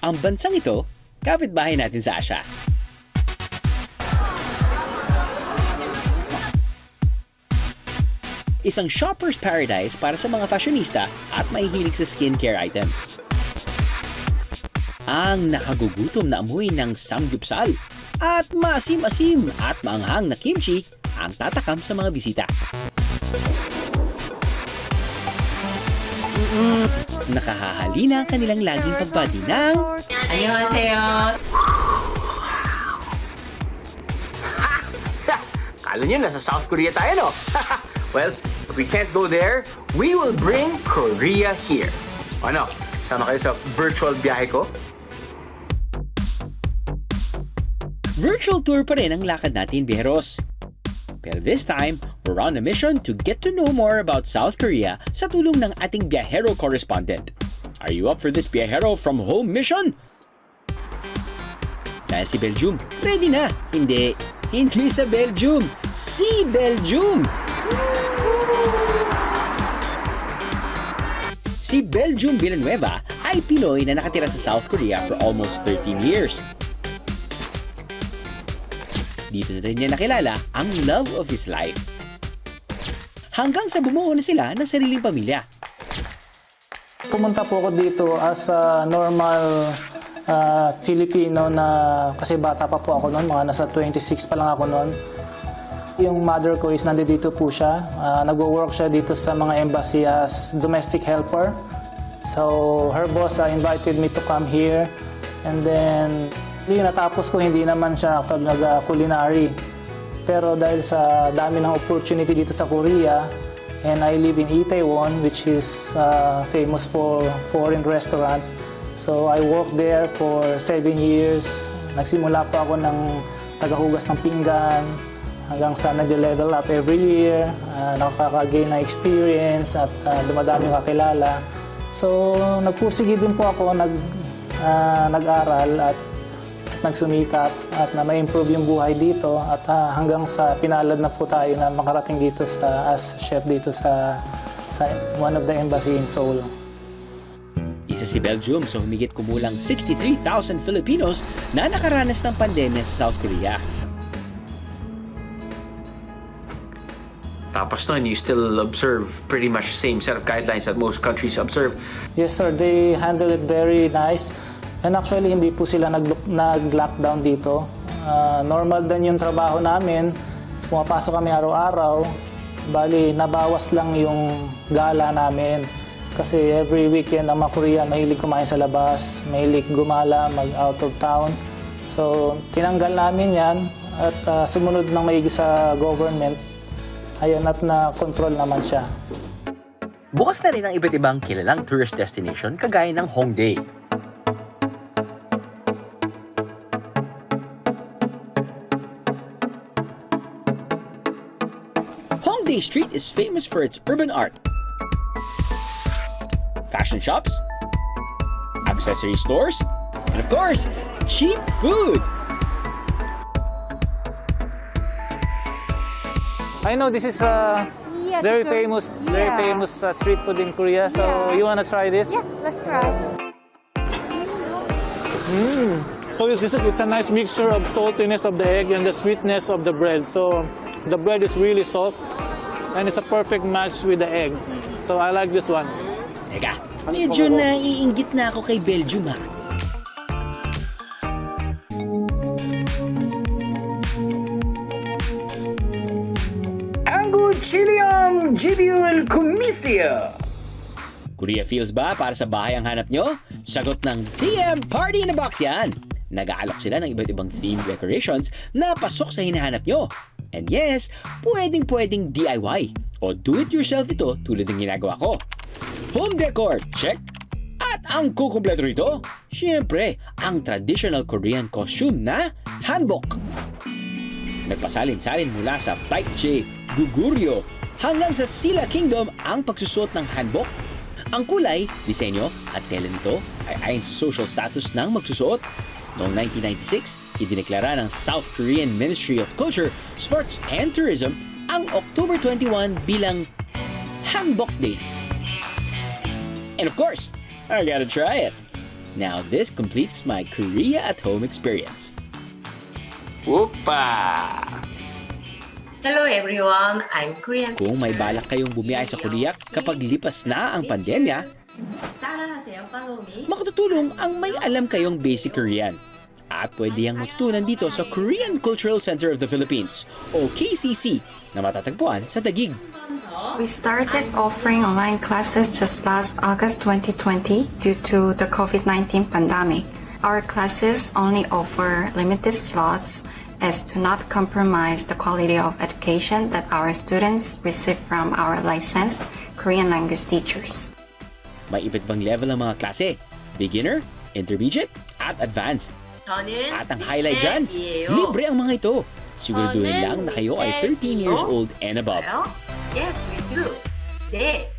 Ang bansang ito, kapitbahay natin sa Asya. Isang shopper's paradise para sa mga fashionista at mahihilig sa skincare items. Ang nakagugutom na amoy ng samgyupsal at maasim-asim at maanghang na kimchi ang tatakam sa mga bisita. Nakahahalina ang kanilang laging pagbati ng 안녕하세요. Kala nyo nasa South Korea tayo, no? Well, if we can't go there, we will bring Korea here. Ano? Sama kayo sa virtual biyahe ko? virtual tour pa rin ang lakad natin, Biyaheros. Pero this time, we're on a mission to get to know more about South Korea sa tulong ng ating Biyahero Correspondent. Are you up for this Biyahero from home mission? Dahil si Belgium, ready na. Hindi sa Belgium, si Belgium! Si Belgium Villanueva ay Pinoy na nakatira sa South Korea for almost 13 years. Dito na rin niya nakilala ang love of his life. Hanggang sa bumuo na sila ng sariling pamilya. Pumunta po ako dito as a normal Filipino na kasi bata pa po ako noon, mga nasa 26 pa lang ako noon. Yung mother ko is nandito po siya. Nagwo-work siya dito sa mga embassy as domestic helper. So her boss invited me to come here, and then natapos ko hindi naman siya nag-culinary. Pero dahil sa dami ng opportunity dito sa Korea, and I live in Itaewon, which is famous for foreign restaurants. So I worked there for 7 years. Nagsimula pa ako ng tagahugas ng pinggan hanggang sa nag-level up every year. Nakaka-gain na experience at dumadami kakilala. So nagpursige din po ako, nag-aral at nagsumikap at na ma-improve yung buhay dito at hanggang sa pinalad na po tayo na makarating dito as chef dito sa one of the embassy in Seoul. Isa si Belgium sa humigit kumulang 63,000 Filipinos na nakaranas ng pandemya sa South Korea. Tapos nun, you still observe pretty much the same set of guidelines that most countries observe. Yes sir, they handle it very nice. And actually, hindi po sila nag-lockdown dito. Normal din yung trabaho namin. Pumapasok kami araw-araw. Bali, nabawas lang yung gala namin. Kasi every weekend, ang mga Korean, mahilig kumain sa labas, mahilig gumala, mag-out of town. So, tinanggal namin yan at sumunod ng maigi sa government. Ayun, at na-control naman siya. Bukas na rin ang iba't ibang kilalang tourist destination kagaya ng Hongdae. Hongdae Street is famous for its urban art, fashion shops, accessory stores, and of course, cheap food. I know this is very famous street food in Korea. So you wanna try this? Yeah, let's try. So it's a nice mixture of saltiness of the egg and the sweetness of the bread. So the bread is really soft and it's a perfect match with the egg. So I like this one. Teka, medyo naiinggit na ako kay Belgium ha. Chilium Jibiul Kumisio! Korea feels ba para sa bahay ang hanap nyo? Sagot ng TM Party in a Box yan! Nag-aalok sila ng iba't ibang theme decorations na pasok sa hinahanap nyo. And yes, pwedeng DIY o do-it-yourself ito tulad ng ginagawa ko. Home decor, check! At ang kukumpleto rito, syempre, ang traditional Korean costume na hanbok. Nagpasalin-salin mula sa Baekje, Guguryo, hanggang sa Silla Kingdom ang pagsusuot ng hanbok. Ang kulay, disenyo at tela nito ay ayon sa social status ng magsusuot. Noong 1996, idineklara ng South Korean Ministry of Culture, Sports and Tourism ang October 21 bilang Hanbok Day. And of course, I gotta try it. Now this completes my Korea at home experience. Whoopa! Hello everyone, I'm Korean. Kung may balak kayong bumiyahe sa Korea kapag lipas na ang pandemya, 따라하세요, follow me. makatutulong ang may alam kayong basic Korean. At pwede yang matutunan dito sa Korean Cultural Center of the Philippines o KCC na matatagpuan sa Taguig. We started offering online classes just last August 2020 due to the COVID-19 pandemic. Our classes only offer limited slots as to not compromise the quality of education that our students receive from our licensed Korean language teachers. May iba't ibang level ng mga klase, beginner, intermediate, at advanced. 저는 At ang highlight dyan, Biyahero. libre ang mga ito. Siguraduhin lang na kayo ay 13 years old and above. Well, yes, we do. 네.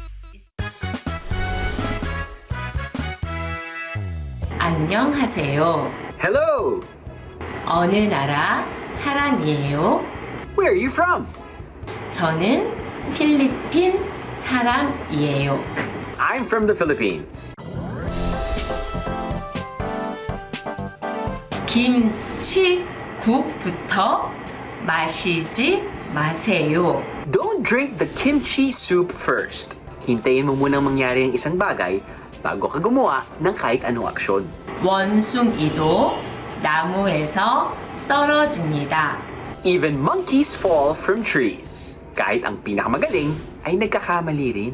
안녕하세요. Hello! 어느 나라 사람이에요? Where are you from? 저는 필리핀 사람이에요. I'm from the Philippines. 김치국부터 마시지 마세요. Don't drink the kimchi soup first. Hintayin mo munang mangyari ang isang bagay bago ka gumawa ng kahit anong aksyon. 원숭이도 나무에서 떨어집니다. Even monkeys fall from trees. Kahit ang pinakamagaling ay nagkakamali rin.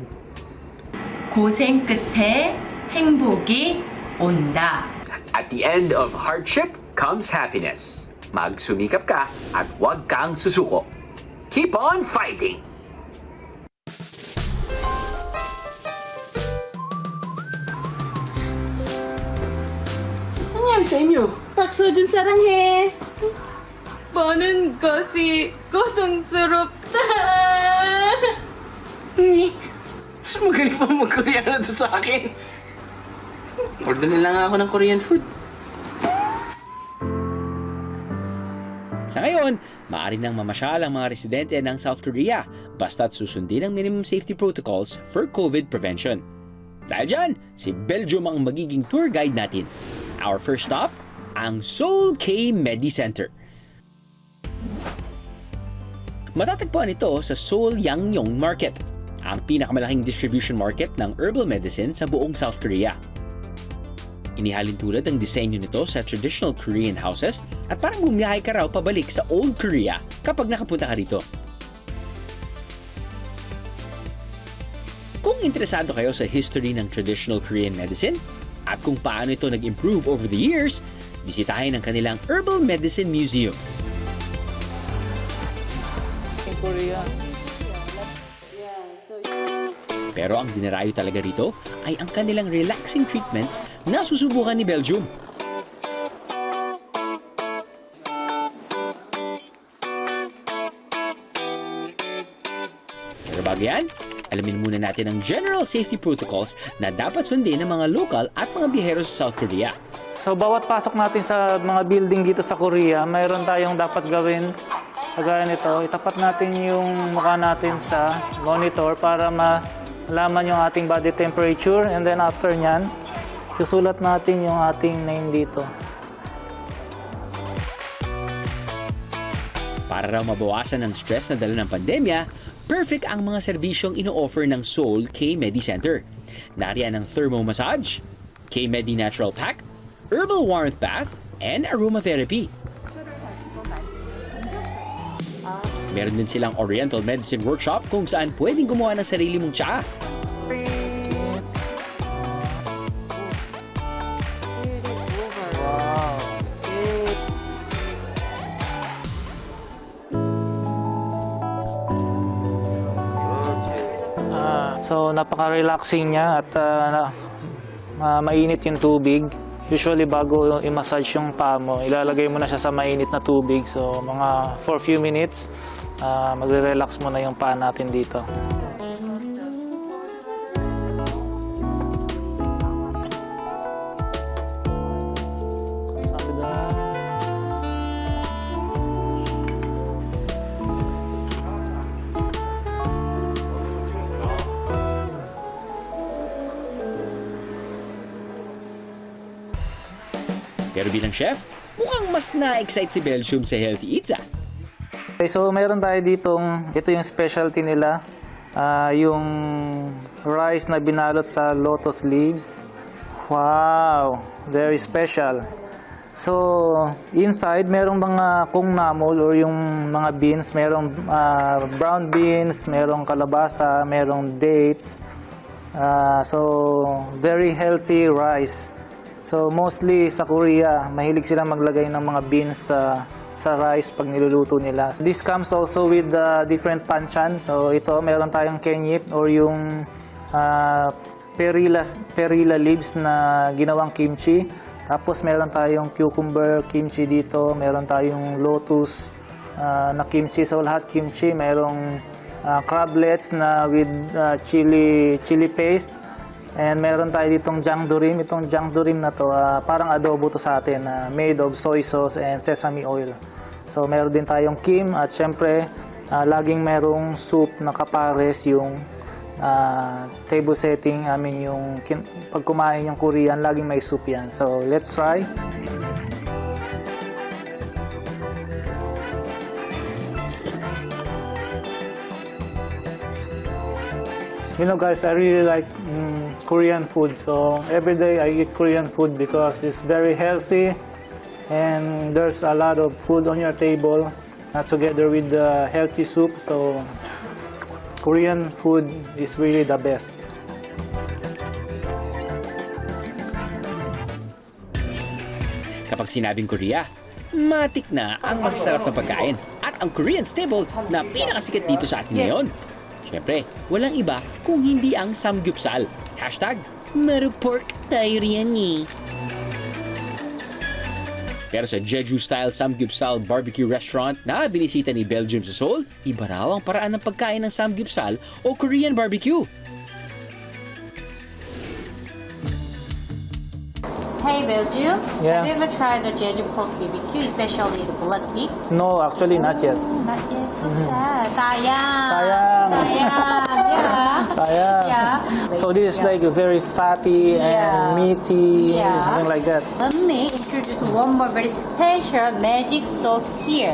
고생 끝에 행복이 온다. At the end of hardship comes happiness. Magsumikap ka at huwag kang susuko. Keep on fighting! nangyari sa inyo? 박서준 사랑해. 보는 것이 고통스럽다. Mas magaling pa mag-Koreano to sa akin. Order na lang ako ng Korean food. Sa ngayon, maaari nang mamasyal ang mga residente ng South Korea basta't susundin ang minimum safety protocols for COVID prevention. Dahil dyan, si Belgium ang magiging tour guide natin. Our first stop, ang Seoul K-Medi Center. Matatagpuan ito sa Seoul Yangnyeong Market, ang pinakamalaking distribution market ng herbal medicine sa buong South Korea. Inihalin tulad ang disenyo nito sa traditional Korean houses at parang bumiyahe ka raw pabalik sa Old Korea kapag nakapunta ka rito. Kung interesado kayo sa history ng traditional Korean medicine at kung paano ito nag-improve over the years, bisitahin ang kanilang Herbal Medicine Museum. In Korea. Pero ang dinarayo talaga rito ay ang kanilang relaxing treatments na susubukan ni Belgium. Pero bago yan, alamin muna natin ang general safety protocols na dapat sundin ng mga local at mga biyahero sa South Korea. So bawat pasok natin sa mga building dito sa Korea, mayroon tayong dapat gawin. Kagaya nito, itapat natin yung mukha natin sa monitor para malaman yung ating body temperature, and then after nyan, susulat natin yung ating name dito. Para raw mabawasan ang stress na dala ng pandemya, perfect ang mga serbisyong ino-offer ng Seoul K-Medi Center. Nariyan ang thermo massage, K-Medi Natural Pack, herbal warmth bath, and aromatherapy. Meron din silang Oriental Medicine Workshop kung saan pwedeng gumawa ng sarili mong tsaa. So napaka-relaxing niya at mainit yung tubig. Usually bago i-massage yung paa mo, ilalagay mo na siya sa mainit na tubig. So mga for few minutes, magre-relax mo na yung paa natin dito. Sabi na. Pero bilang chef, mukhang mas na-excite si Belgium sa healthy eats ah. Okay, so meron tayo ditong, ito yung specialty nila, yung rice na binalot sa lotus leaves. Wow, very special. So, inside, merong mga kung namol or yung mga beans, merong brown beans, merong kalabasa, merong dates. So, very healthy rice. So, mostly sa Korea, mahilig silang maglagay ng mga beans sa rice pag niluluto nila. This comes also with different panchan. So ito, meron tayong kenyip or yung perilla leaves na ginawang kimchi. Tapos meron tayong cucumber kimchi dito. Meron tayong lotus na kimchi. So lahat kimchi. Merong crablets na with chili paste. And meron tayo ditong jangdurim. Itong jangdurim na to, parang adobo to sa atin, made of soy sauce and sesame oil. So meron din tayong kim at syempre laging merong soup na kapares yung table setting. Yung pag kumain yung Korean, laging may soup yan. So let's try. You know guys, I really like Korean food. So every day I eat Korean food because it's very healthy and there's a lot of food on your table together with the healthy soup. So Korean food is really the best. Kapag sinabing Korea, matik na ang masasarap na pagkain at ang Korean staple na pinakasikat dito sa atin ngayon. Siyempre, walang iba kung hindi ang samgyeopsal. #Marupork tayo riyan eh. Pero sa Jeju-style samgyeopsal barbecue restaurant na binisita ni Belgium sa Seoul, iba raw ang paraan ng pagkain ng samgyeopsal o Korean barbecue. Hey Belgium, Yeah. have you ever tried the Jeju pork BBQ, especially the blood beef? No, actually not yet. Not yet, so sad. Sayang. Sayang. Sayang, yeah. Sayang. Yeah. So this is like very fatty and meaty, Yeah. something like that. Let me introduce one more very special magic sauce here.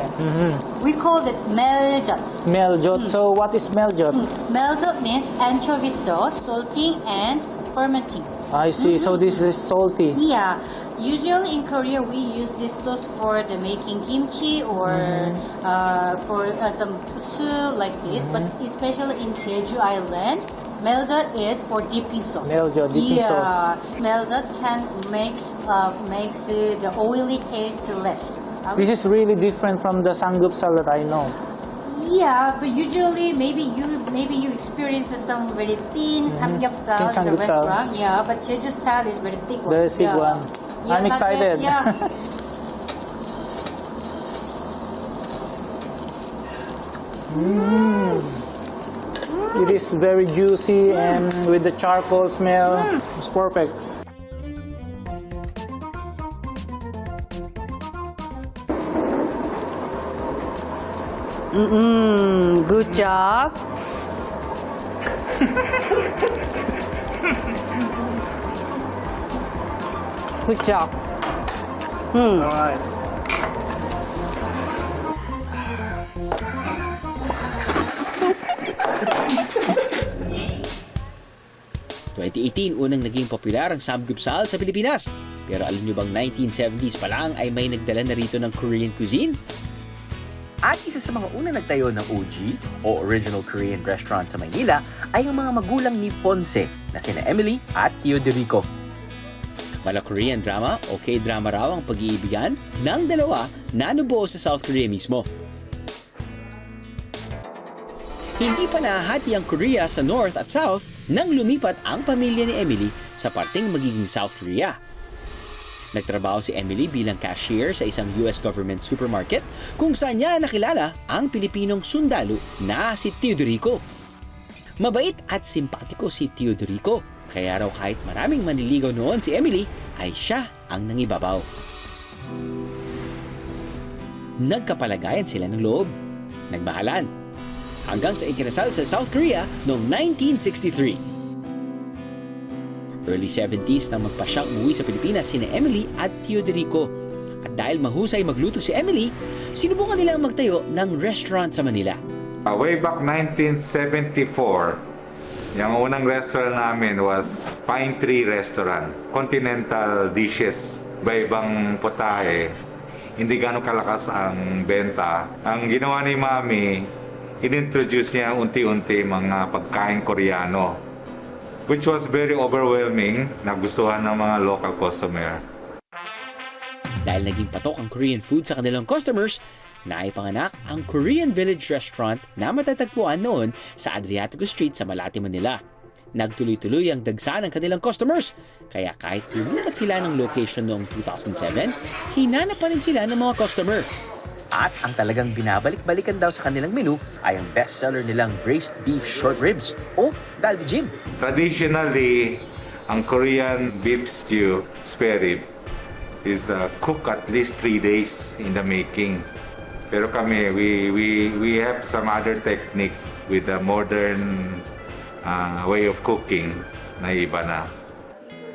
We call it meljot. Meljot. So what is meljot? Meljot means anchovy sauce, salting and fermenting. I see. So this is salty. Yeah, usually in Korea we use this sauce for the making kimchi or for some soup like this. But especially in Jeju Island, meljot is for dipping sauce. Meljot, dipping sauce. Meljot can makes the oily taste less. This is really different from the samgyeopsal that I know. Yeah, but usually maybe you experience some very thin samgyeopsal in the samgyeopsal. restaurant. Yeah, but Jeju style is very thick one. Very thick one. I'm not excited. yet, yeah. It is very juicy and with the charcoal smell, it's perfect. Good job. Good job. All right. Unang naging popular ang samgyeopsal sa Pilipinas. Pero alam nyo bang 1970s pa lang ay may nagdala na rito ng Korean cuisine? At isa sa mga unang nagtayo ng OG o Original Korean Restaurant sa Maynila ay ang mga magulang ni Ponce na sina Emily at Teodorico. Mala Korean drama o K-drama raw ang pag-iibigan ng dalawa na nabuo sa South Korea mismo. Hindi pa nahahati ang Korea sa North at South nang lumipat ang pamilya ni Emily sa parteng magiging South Korea. Nagtrabaho si Emily bilang cashier sa isang US government supermarket kung saan niya nakilala ang Pilipinong sundalo na si Teodorico. Mabait at simpatiko si Teodorico, kaya raw kahit maraming manliligaw noon si Emily ay siya ang nangibabaw. Nagkapalagayan sila ng loob, nagmahalan, hanggang sa ikinasal sa South Korea noong 1963. Early 70s nang magpasyang umuwi sa Pilipinas sina Emily at Teodorico. At dahil mahusay magluto si Emily, sinubukan nilang magtayo ng restaurant sa Manila. Way back 1974, yung unang restaurant namin was Pine Tree Restaurant. Continental dishes, iba-ibang putahe. Hindi gano'ng kalakas ang benta. Ang ginawa ni Mami, inintroduce niya unti-unti mga pagkain Koreano, which was very overwhelming, nagustuhan ng mga local customer. Dahil naging patok ang Korean food sa kanilang customers, naipanganak ang Korean Village Restaurant na matatagpuan noon sa Adriatico Street sa Malate, Manila. Nagtuloy-tuloy ang dagsa ng kanilang customers, kaya kahit lumipat sila ng location noong 2007, hinanap pa rin sila ng mga customer. At ang talagang binabalik-balikan daw sa kanilang menu ay ang bestseller nilang braised beef short ribs o galbi-jim. Traditionally, ang Korean beef stew, spare rib, is cooked at least 3 days in the making. Pero kami, we have some other technique with the modern way of cooking na iba na.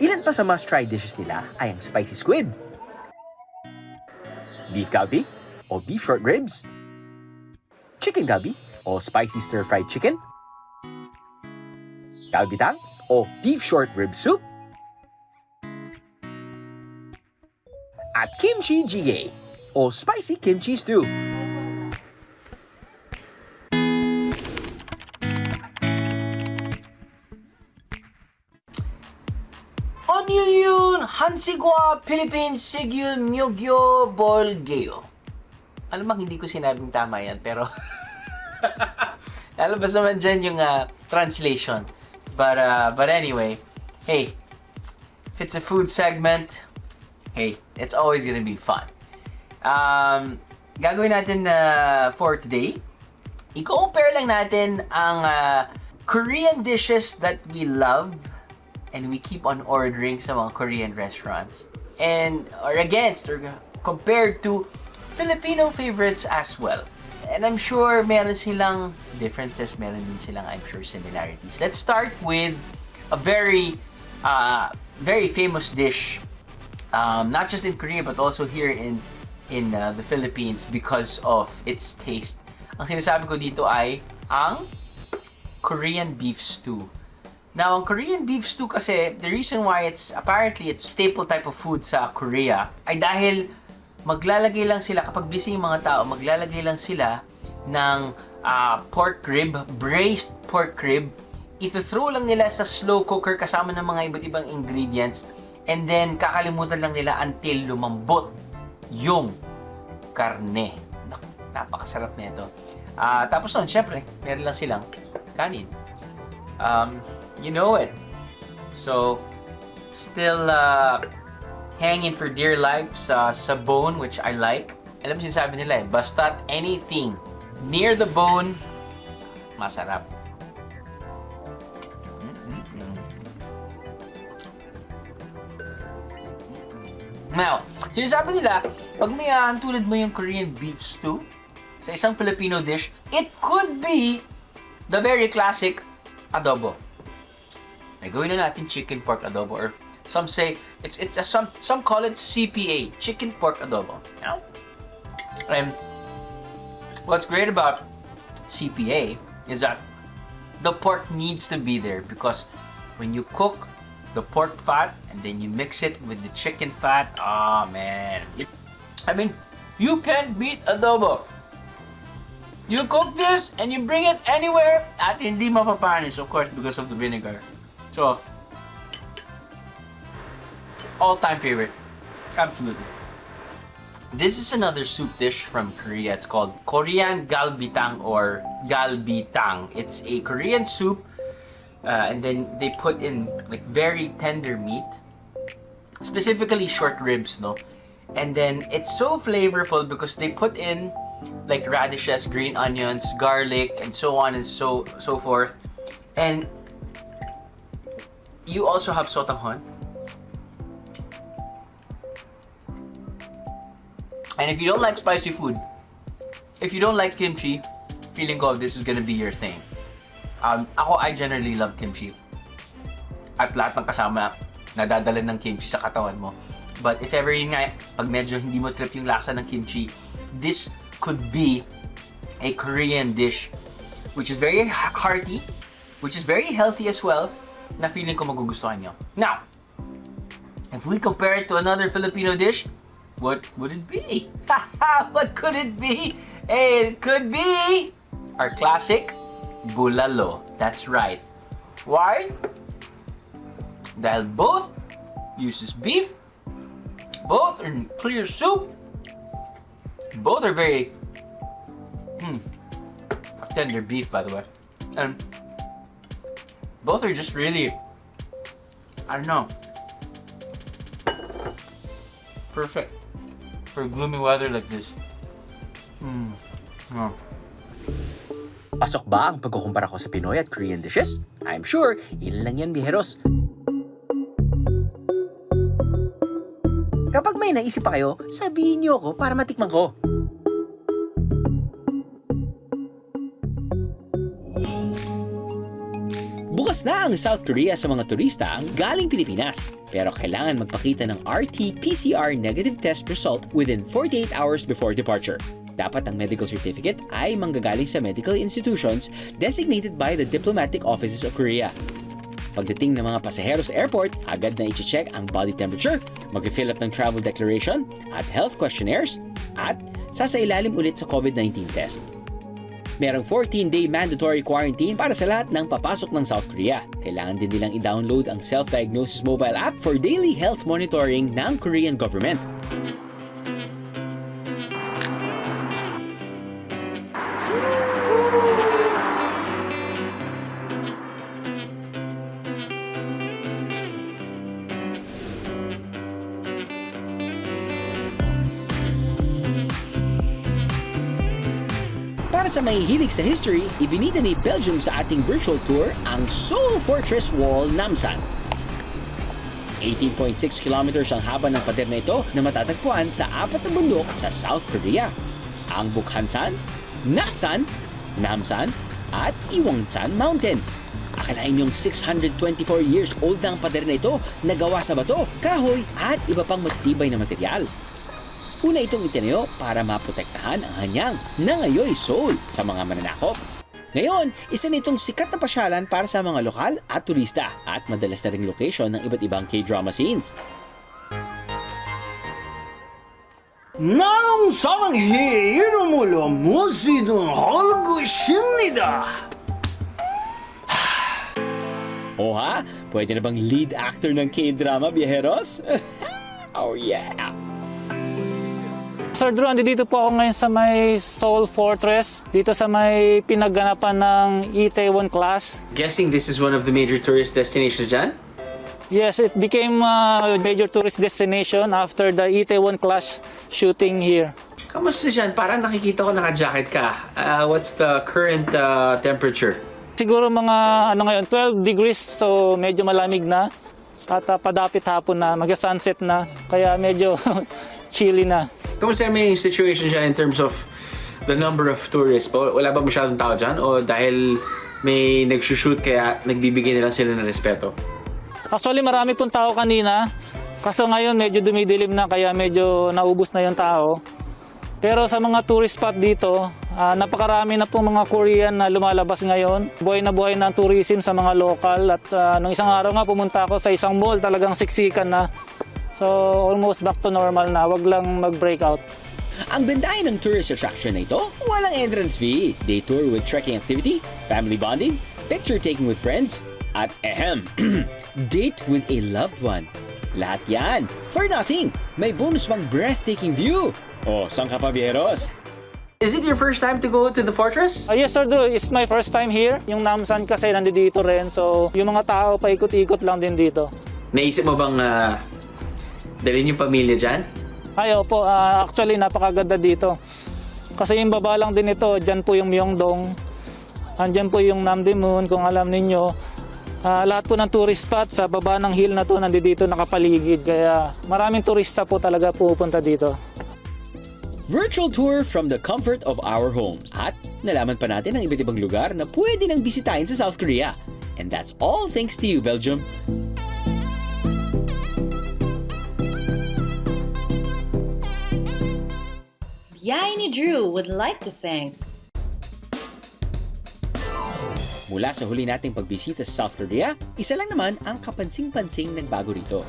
Ilan pa sa must-try dishes nila ay ang spicy squid, beef galbi o beef short ribs, chicken galbi o spicy stir-fried chicken, galbitang o beef short rib soup, at kimchi jjigae o spicy kimchi stew. Onilyun Hansigwa Philippine Sigil Myogyo Bolgeo. Alam mo, hindi ko sinabing tama yan, pero lalabas naman dyan yung translation. But anyway, hey, if it's a food segment, hey, it's always gonna be fun. Gagawin natin for today, i-compare lang natin ang Korean dishes that we love and we keep on ordering sa mga Korean restaurants, and or against or compared to Filipino favorites as well. And I'm sure meron silang differences, meron din silang, I'm sure, similarities. Let's start with a very famous dish, not just in Korea but also here in the Philippines because of its taste. Ang sinasabi ko dito ay ang Korean beef stew. Now, ang Korean beef stew kasi, the reason why it's staple type of food sa Korea ay dahil maglalagay lang sila, kapag busy yung mga tao, maglalagay lang sila ng pork rib, braised pork rib. Ito-throw lang nila sa slow cooker kasama ng mga iba't ibang ingredients, and then kakalimutan lang nila until lumambot yung karne. Napakasarap nito. Tapos nun, syempre, meron lang silang kanin. You know it. So, still hanging for dear life sa bone, which I like. Alam mo sinasabi nila basta't anything near the bone, masarap. Now, sinasabi nila, pag may tulad mo yung Korean beef stew sa isang Filipino dish, it could be the very classic adobo. Nagawin na natin chicken pork adobo, or some say some call it CPA, chicken pork adobo. You know? And what's great about CPA is that the pork needs to be there, because when you cook the pork fat and then you mix it with the chicken fat, oh man. I mean, you can't beat adobo. You cook this and you bring it anywhere at hindi mapapanis, of course, because of the vinegar. So, all-time favorite. Absolutely. This is another soup dish from Korea. It's called Korean galbitang or galbitang. It's a Korean soup, and then they put in like very tender meat, specifically short ribs, no? And then it's so flavorful because they put in like radishes, green onions, garlic, and so on and so forth. And you also have sotanghon. And if you don't like spicy food, if you don't like kimchi, feeling ko this is gonna be your thing. I generally love kimchi. at lahat ng kasama nadadala ng kimchi sa katawan mo. But if ever yun nga, pag medyo hindi mo trip yung lasa ng kimchi, this could be a Korean dish which is very hearty, which is very healthy as well, na feeling ko magugustuhan nyo. Now, if we compare it to another Filipino dish, what would it be? What could it be? It could be our classic bulalo. That's right. Why? Dahil both uses beef, both are in clear soup, both are very tender beef, by the way, and both are just really, I don't know, perfect for gloomy weather like this. Pasok ba ang pagkukumpara ko sa Pinoy at Korean dishes? I'm sure, ilan lang yan, biyaheros. Kapag may naisip pa kayo, sabihin niyo ako para matikman ko. Bukas na ang South Korea sa mga turista galing Pilipinas. Pero kailangan magpakita ng RT-PCR negative test result within 48 hours before departure. Dapat ang medical certificate ay manggagaling sa medical institutions designated by the diplomatic offices of Korea. Pagdating ng mga pasahero sa airport, agad na i-check ang body temperature, mag-fill up ng travel declaration at health questionnaires, at sasailalim ulit sa COVID-19 test. Merong 14-day mandatory quarantine para sa lahat ng papasok ng South Korea. Kailangan din nilang i-download ang self-diagnosis mobile app for daily health monitoring ng Korean government. Para sa mahihilig sa history, ibinida ni Belgium sa ating virtual tour ang Seoul Fortress Wall Namsan. 18.6 kilometers ang haba ng pader na ito na matatagpuan sa 4 na bundok sa South Korea. Ang Bukhansan, Naksan, Namsan, at Iwangsan Mountain. Akalain niyong 624 years old na ang pader na ito na gawa sa bato, kahoy, at iba pang matitibay na material. Una itong itinayo para maprotektahan ang hanyang nangayoy Seoul sa mga mananakop. Ngayon, isa nitong sikat na pasyalan para sa mga lokal at turista at madalas na ring location ng iba't ibang K-drama scenes. 나는 사랑해 이름으로 무엇이든 하고 싶니다. Oha, pwede na bang lead actor ng K-drama, biyaheros? Oh yeah! Sir Drew, dito po ako ngayon sa may Seoul Fortress, dito sa may pinaganapan ng Itaewon class. Guessing this is one of the major tourist destinations dyan? Yes, it became a major tourist destination after the Itaewon class shooting here. Kamusta dyan? Parang nakikita ko naka-jacket ka. What's the current temperature? Siguro mga ngayon 12 degrees, so medyo malamig na. At padapit hapon na, mag-sunset na, kaya medyo chilly na. Kamusta may situation siya in terms of the number of tourists? Wala ba masyadong tao dyan? O dahil may nagsushoot kaya nagbibigay nila sila ng respeto? Actually, marami pong tao kanina. Kaso ngayon medyo dumidilim na, kaya medyo naubos na yung tao. Pero sa mga tourist spot dito, napakarami na pong mga Korean na lumalabas ngayon. Buhay na buhay na ang tourism sa mga local. At nung isang araw nga pumunta ako sa isang mall, talagang siksikan na. So almost back to normal na, wag lang mag-breakout. Ang bentahe ng tourist attraction na ito, walang entrance fee. Day tour with trekking activity, family bonding, picture taking with friends, at date with a loved one. Lahat yan for nothing. May bonus pang breathtaking view. Oh, saan ka pa, biyaheros? Is it your first time to go to the fortress? Yes, sir, Drew. It's my first time here. Yung Namsan kasi nandito rin. So yung mga tao paikot-ikot lang din dito. Naisip mo bang dalhin yung pamilya dyan? Ay, opo. Actually, napakaganda dito. Kasi yung baba lang din ito, dyan po yung Myeongdong. Andyan po yung Namdaemun, kung alam ninyo. Lahat po ng tourist spot sa baba ng hill na to, nandito nakapaligid. Kaya maraming turista po talaga pupunta dito. Virtual tour from the comfort of our homes. At nalaman pa natin ang iba't ibang lugar na pwede nang bisitahin sa South Korea. And that's all thanks to you, Belgium. Biyahe Drew would like to thank Mula sa huli nating pagbisita sa South Korea, isa lang naman ang kapansing-pansing nagbago rito.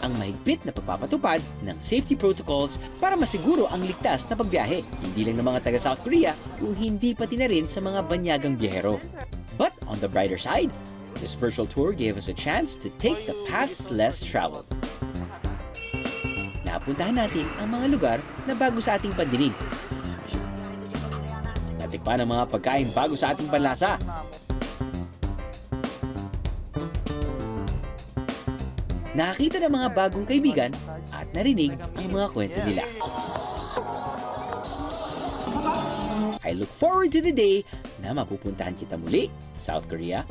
Ang mahigpit na pagpapatupad ng safety protocols para masiguro ang ligtas na pagbiyahe, hindi lang ng mga taga South Korea, kung hindi pati na rin sa mga banyagang biyahero. But on the brighter side, this virtual tour gave us a chance to take the paths less traveled. Napuntahan natin ang mga lugar na bago sa ating pandinig. Natikpan ang mga pagkain bago sa ating panlasa. Nakakita ng mga bagong kaibigan at narinig ang mga kwento nila. I look forward to the day na mapupuntahan kita muli, South Korea.